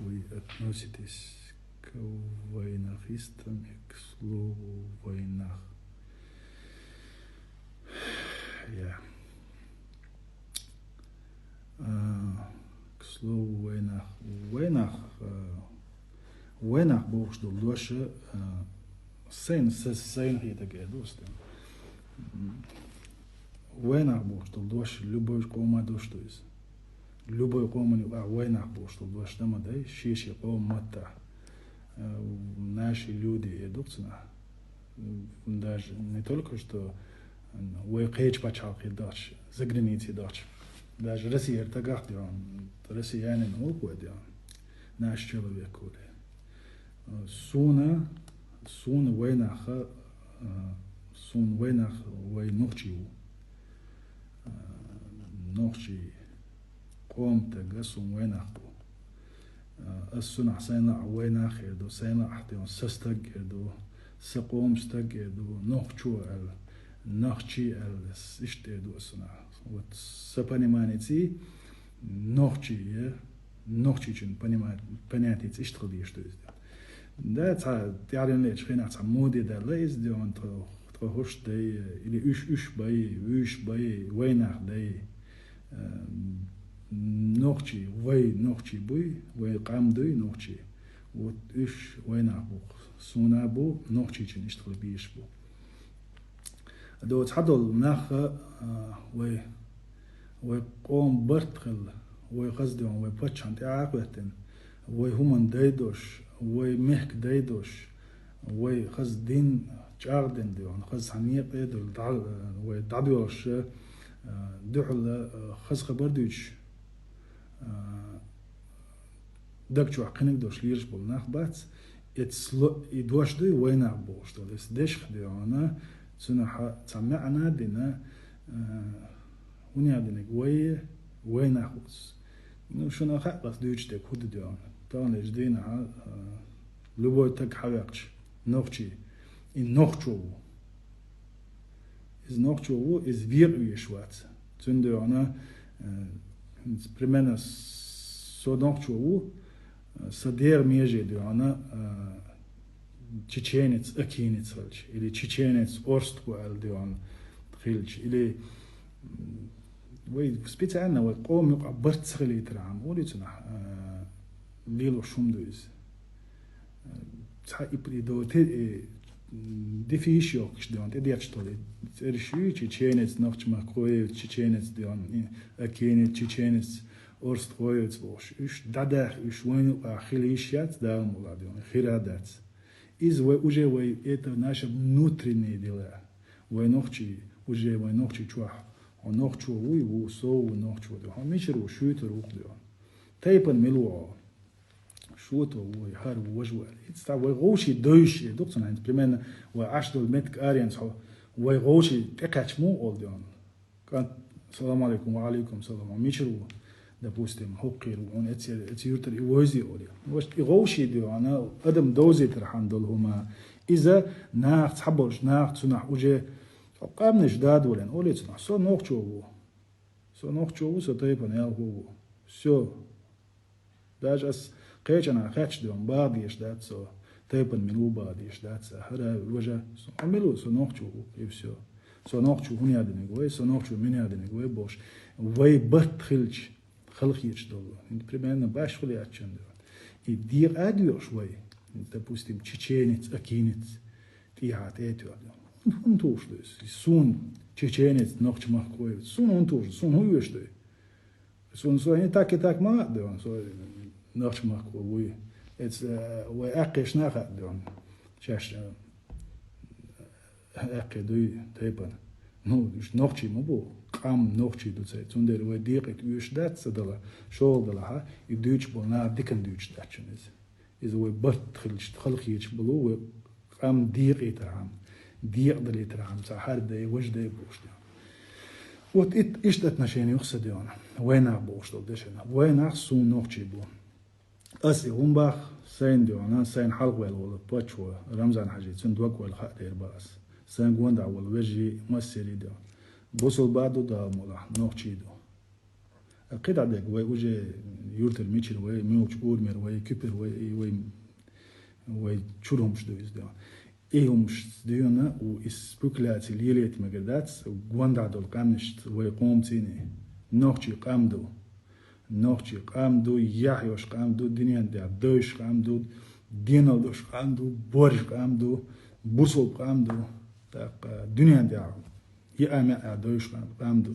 вы относитесь к войнахистам и к слову войнах? К слову войнах. Войнах Бог что дольше сын хитаге достым. Войнах Бог что дольше любой кома дошту из. Любой коммуни войнах Бог что дольше там да шиши комата. Наши люди идут даже не только что вы кейч пачалки дачь, за границей дачь. Даже Россия это как делаем, россиянин уходит делаем, наш человек уходит. Суна войнах войнухчиу, нухчи комтага сун войнаху. السنة سينا وينا خيردو سينا أحتيون سستجدو سقوم استجدو نخشو نخشي استجدو السنة وتسبني مانيتي نخشي جن بنياتي تشتغلي اشتوز ده تعلم ليش خينا تعمودي ده ليز دي أنت تروحش ده اللي إيش باي وينах ده نوخشي بوي وقام دوي نوخشي вот إيش وينах بو سونا بو نوخشي جن اشتغل بيش بو دوت حدول ناخ وقوم برتخل وقصدهم وبتشان تعاقبتن وهم دايدوش ومحك دايدوش وقصدين جاردن ديون قصد حنيق ديدول ودعبيوش دحل خز خبردوش دكتور قنق دوش ليرش بول ناخ بات يدوش دوي وينах بوش دول دش خديونا سنة سمعنا دينا ونيادنك وينах بوس نو شنو خاطر دوش دك هود ديون طبعا جدينا لبوي تك حواقش نوخشي إن نوخشو إز نوخشو إز وير يشوات تندونا примерно соднохчу садер меже диана чеченец акинец или чеченец орстку диан хилч или вы специально вы قوم يقبرت سخلي ترام وليتنا ليلو شومدوز صح يبريدو دفيشيو كشدون تديرشتولي ترشي чеченец нохчма кое чеченец диан акинец чеченец орст коец бош иш дадах иш войну ахилишят да муладион хирадат из вы уже вы это наши внутренние дела войнохчи уже войнохчи чуа он нохчу вы со нохчу да мишру шуйтер ухдион тайпан милуа شوتو ويهار ووجوال يتستع ويغوشي دوشي دوكسون عند بريمانا وعشدو المتك آريانس هو ويغوشي تكاتش مو أولديون كان السلام عليكم وعليكم السلام ميشرو допустим حقير وون اتيورتر يوزي أولي وش يغوشي ديو أنا أدم دوزي ترحان دول هما إذا ناخت حبوش ناخت سنح وجه قام نجداد ولن أولي سنح سو نوخشو سو تايبان يال هو سو داج أس قيجنا خاتش دون باديش دات سو تايبن منو باديش دات هذا الوجه عملوا سو نوخشو يفسو سو نوخشو هني هذا نقول سو نوخشو من هذا نقول بوش وي بط خلش خلخيش دول انت примерно باش خلي اتشن يدير اديو شوي допустим чеченец акинец тихат эту он тоже сун чеченец нохчмах кой сун он тоже сун хуешь ты сун не так и так ма да он نخشمك وي اتس وأقيش ناخد دون شاش أقيدوي تيبان نو مش نخشي مبو قام نخشي دوتسي تندر وديقة يوش دات سدلا شغل دلا ها يدوش بولنا ديكن دوش داتشنز إذا وبرت خلقيش بلو قام ديقة ترام ديق دلي ترام سحر ده وجده بوش ده وات إيش دتناشين يقصدون وينах بوش دلشنا وينах سو نخشي بو أسي همبخ سين ديونا سين حلق ولا بوتشوا رمزان حاجة صندوق ولا خاطر باس سين قوندا ولا وجي مسيري ديون بوصل بعده دا مولا نوخشي دو قيد عدك وجه يورتر ميتشل ميوش أورمر كوبر شورهم مش دويز ده إيهم مش ديونا وإسبوكلات ليليت مقدات وقواندا دول قامنشت قوم تيني نوخشي قامدو يحيوش قامدو دنيا دا دوش قامدو دينو دوش قامدو بورش قامدو بوصل قامدو دنيا دا يأمع دوش قامدو